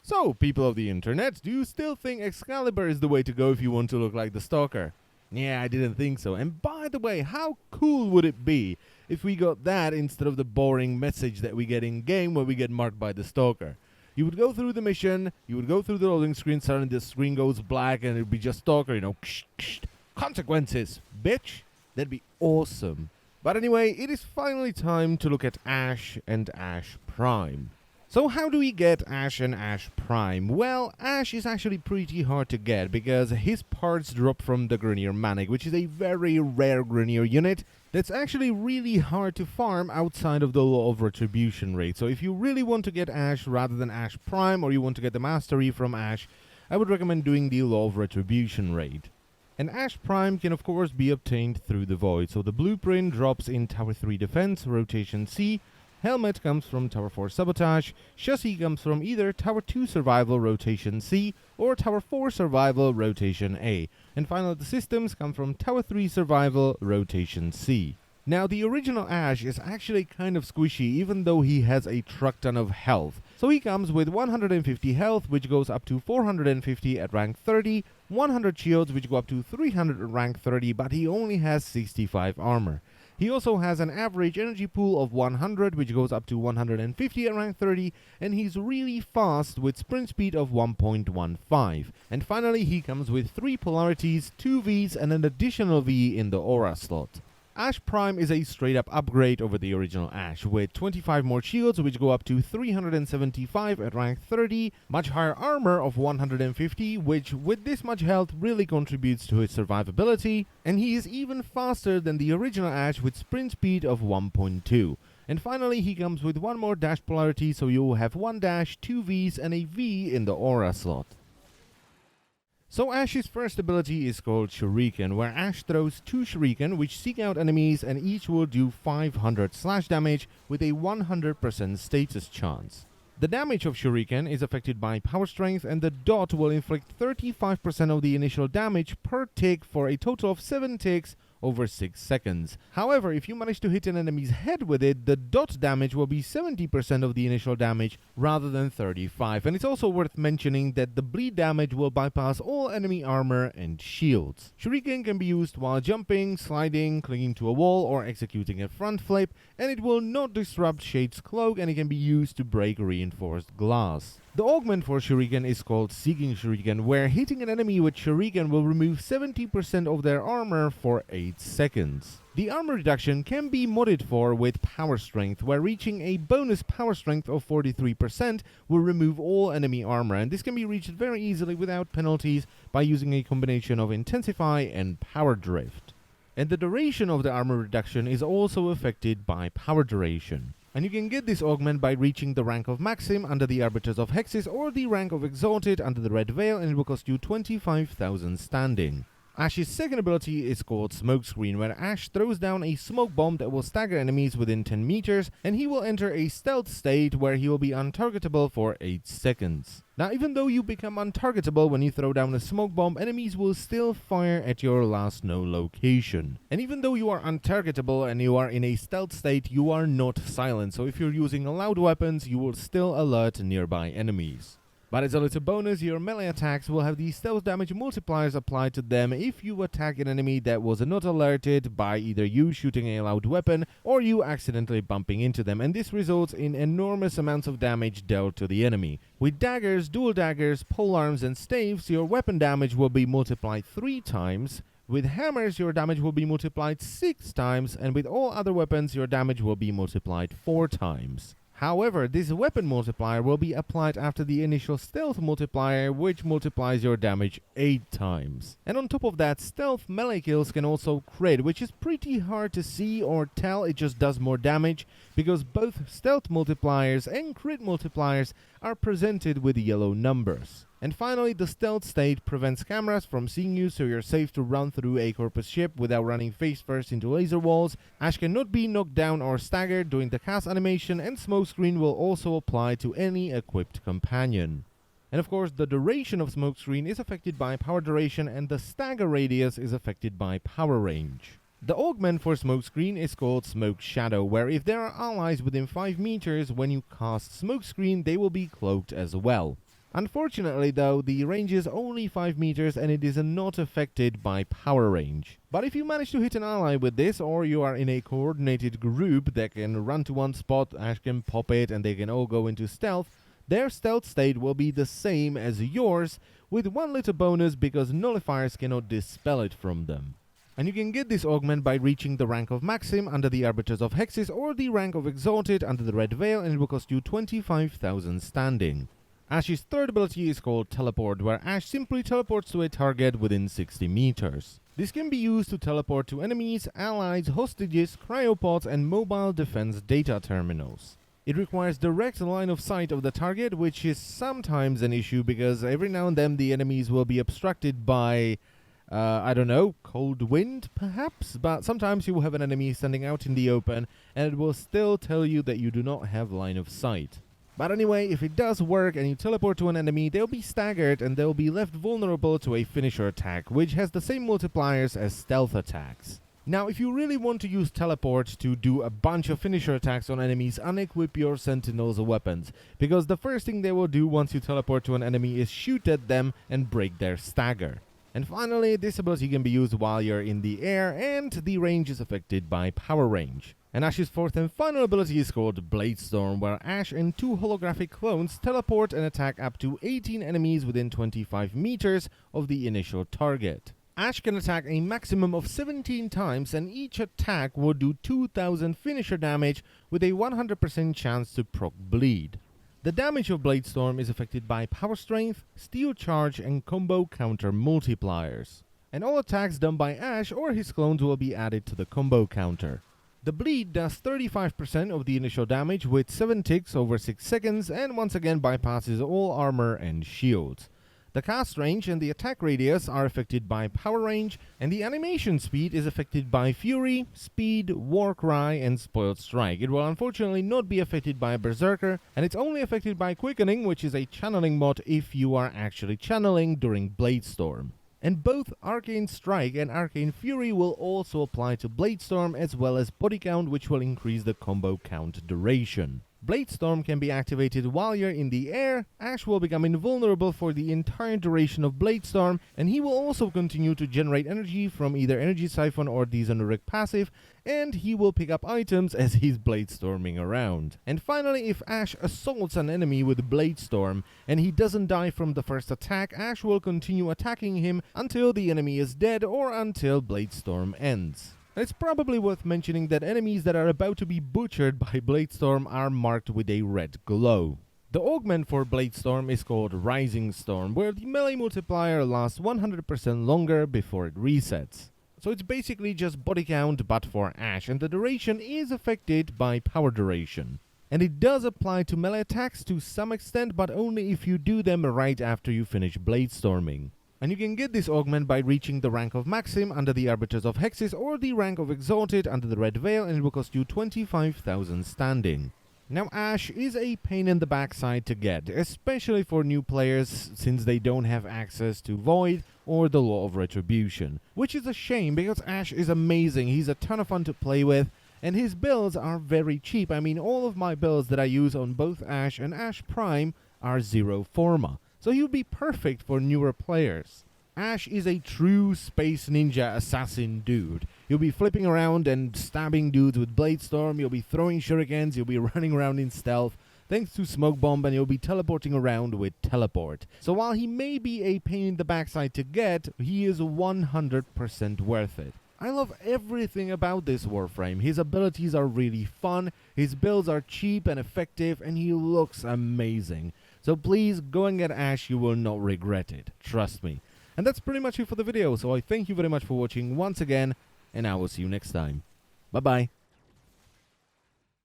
So, people of the internet, do you still think Excalibur is the way to go if you want to look like the Stalker? Yeah, I didn't think so. And by the way, how cool would it be if we got that instead of the boring message that we get in-game when we get marked by the Stalker? You would go through the mission, you would go through the loading screen, suddenly the screen goes black and it would be just Stalker, consequences, bitch. That'd be awesome. But anyway, it is finally time to look at Ash and Ash Prime. So how do we get Ash and Ash Prime? Well, Ash is actually pretty hard to get because his parts drop from the Grineer Manic, which is a very rare Grineer unit that's actually really hard to farm outside of the Law of Retribution raid. So if you really want to get Ash rather than Ash Prime, or you want to get the mastery from Ash, I would recommend doing the Law of Retribution raid. And Ash Prime can of course be obtained through the Void. So the blueprint drops in Tower 3 Defense, Rotation C, Helmet comes from Tower 4 Sabotage, Chassis comes from either Tower 2 Survival Rotation C or Tower 4 Survival Rotation A. And finally the systems come from Tower 3 Survival Rotation C. Now the original Ash is actually kind of squishy even though he has a truck ton of health. So he comes with 150 health which goes up to 450 at rank 30, 100 shields which go up to 300 at rank 30, but he only has 65 armor. He also has an average energy pool of 100, which goes up to 150 at rank 30, and he's really fast with sprint speed of 1.15. And finally, he comes with 3 polarities, 2 Vs, and an additional V in the aura slot. Ash Prime is a straight up upgrade over the original Ash, with 25 more shields which go up to 375 at rank 30, much higher armor of 150, which with this much health really contributes to his survivability, and he is even faster than the original Ash with sprint speed of 1.2. And finally he comes with 1 more dash polarity, so you will have 1 dash, 2 Vs, and a V in the aura slot. So Ash's first ability is called Shuriken, where Ash throws 2 Shuriken which seek out enemies and each will do 500 slash damage with a 100% status chance. The damage of Shuriken is affected by power strength, and the dot will inflict 35% of the initial damage per tick for a total of 7 ticks over 6 seconds. However, if you manage to hit an enemy's head with it, the dot damage will be 70% of the initial damage rather than 35%. And it's also worth mentioning that the bleed damage will bypass all enemy armor and shields. Shuriken can be used while jumping, sliding, clinging to a wall, or executing a front flip, and it will not disrupt Shade's cloak, and it can be used to break reinforced glass. The augment for Shuriken is called Seeking Shuriken, where hitting an enemy with Shuriken will remove 70% of their armor for 8 seconds. The armor reduction can be modded for with power strength, where reaching a bonus power strength of 43% will remove all enemy armor, and this can be reached very easily without penalties by using a combination of Intensify and Power Drift. And the duration of the armor reduction is also affected by power duration. And you can get this augment by reaching the rank of Maxim under the Arbiters of Hexes or the rank of Exalted under the Red Veil, and it will cost you 25,000 standing. Ash's second ability is called Smokescreen, where Ash throws down a smoke bomb that will stagger enemies within 10 meters, and he will enter a stealth state where he will be untargetable for 8 seconds. Now, even though you become untargetable when you throw down a smoke bomb, enemies will still fire at your last known location. And even though you are untargetable and you are in a stealth state, you are not silent, so if you're using loud weapons, you will still alert nearby enemies. But as a little bonus, your melee attacks will have the stealth damage multipliers applied to them if you attack an enemy that was not alerted by either you shooting a loud weapon or you accidentally bumping into them, and this results in enormous amounts of damage dealt to the enemy. With daggers, dual daggers, polearms, and staves, your weapon damage will be multiplied 3 times. With hammers, your damage will be multiplied 6 times, and with all other weapons, your damage will be multiplied 4 times. However, this weapon multiplier will be applied after the initial stealth multiplier, which multiplies your damage 8 times. And on top of that, stealth melee kills can also crit, which is pretty hard to see or tell, it just does more damage, because both stealth multipliers and crit multipliers are presented with yellow numbers. And finally, the stealth state prevents cameras from seeing you, so you're safe to run through a Corpus ship without running face first into laser walls. Ash cannot be knocked down or staggered during the cast animation, and Smokescreen will also apply to any equipped companion. And of course, the duration of Smokescreen is affected by power duration, and the stagger radius is affected by power range. The augment for Smokescreen is called Smoke Shadow, where if there are allies within 5 meters when you cast Smokescreen, they will be cloaked as well. Unfortunately though, the range is only 5 meters and it is not affected by power range. But if you manage to hit an ally with this, or you are in a coordinated group that can run to one spot, Ash can pop it and they can all go into stealth, their stealth state will be the same as yours, with one little bonus because nullifiers cannot dispel it from them. And you can get this augment by reaching the rank of Maxim under the Arbiters of Hexes or the rank of Exalted under the Red Veil, and it will cost you 25,000 standing. Ash's third ability is called Teleport, where Ash simply teleports to a target within 60 meters. This can be used to teleport to enemies, allies, hostages, cryopods, and mobile defense data terminals. It requires direct line of sight of the target, which is sometimes an issue because every now and then the enemies will be obstructed by, I don't know, cold wind perhaps? But sometimes you will have an enemy standing out in the open and it will still tell you that you do not have line of sight. But anyway, if it does work and you teleport to an enemy, they'll be staggered and they'll be left vulnerable to a finisher attack, which has the same multipliers as stealth attacks. Now, if you really want to use teleport to do a bunch of finisher attacks on enemies, unequip your sentinels weapons, because the first thing they will do once you teleport to an enemy is shoot at them and break their stagger. And finally, this ability can be used while you're in the air, and the range is affected by power range. And Ash's fourth and final ability is called Bladestorm, where Ash and 2 holographic clones teleport and attack up to 18 enemies within 25 meters of the initial target. Ash can attack a maximum of 17 times, and each attack will do 2000 finisher damage with a 100% chance to proc bleed. The damage of Bladestorm is affected by power strength, steel charge, and combo counter multipliers. And all attacks done by Ash or his clones will be added to the combo counter. The bleed does 35% of the initial damage with 7 ticks over 6 seconds and once again bypasses all armor and shields. The cast range and the attack radius are affected by power range, and the animation speed is affected by Fury, Speed, Warcry, and Spoiled Strike. It will unfortunately not be affected by Berserker, and it's only affected by Quickening, which is a channeling mod if you are actually channeling during Bladestorm. And both Arcane Strike and Arcane Fury will also apply to Bladestorm, as well as Body Count, which will increase the combo count duration. Bladestorm can be activated while you're in the air. Ash will become invulnerable for the entire duration of Bladestorm, and he will also continue to generate energy from either Energy Siphon or the Xenoric passive, and he will pick up items as he's Bladestorming around. And finally, if Ash assaults an enemy with Bladestorm and he doesn't die from the first attack, Ash will continue attacking him until the enemy is dead or until Bladestorm ends. It's probably worth mentioning that enemies that are about to be butchered by Bladestorm are marked with a red glow. The augment for Bladestorm is called Rising Storm, where the melee multiplier lasts 100% longer before it resets. So it's basically just body count but for Ash, and the duration is affected by power duration. And it does apply to melee attacks to some extent, but only if you do them right after you finish Bladestorming. And you can get this augment by reaching the rank of Maxim under the Arbiters of Hexes or the rank of Exalted under the Red Veil, and it will cost you 25,000 standing. Now, Ash is a pain in the backside to get, especially for new players since they don't have access to Void or the Law of Retribution. Which is a shame because Ash is amazing, he's a ton of fun to play with, and his builds are very cheap. I mean, all of my builds that I use on both Ash and Ash Prime are 0 Forma. So he would be perfect for newer players. Ash is a true space ninja assassin dude. You'll be flipping around and stabbing dudes with Bladestorm, you'll be throwing shurikens, you'll be running around in stealth, thanks to Smoke Bomb, and you'll be teleporting around with Teleport. So while he may be a pain in the backside to get, he is 100% worth it. I love everything about this Warframe. His abilities are really fun, his builds are cheap and effective, and he looks amazing. So please go and get Ash, you will not regret it. Trust me. And that's pretty much it for the video, so I thank you very much for watching once again, and I will see you next time. Bye bye.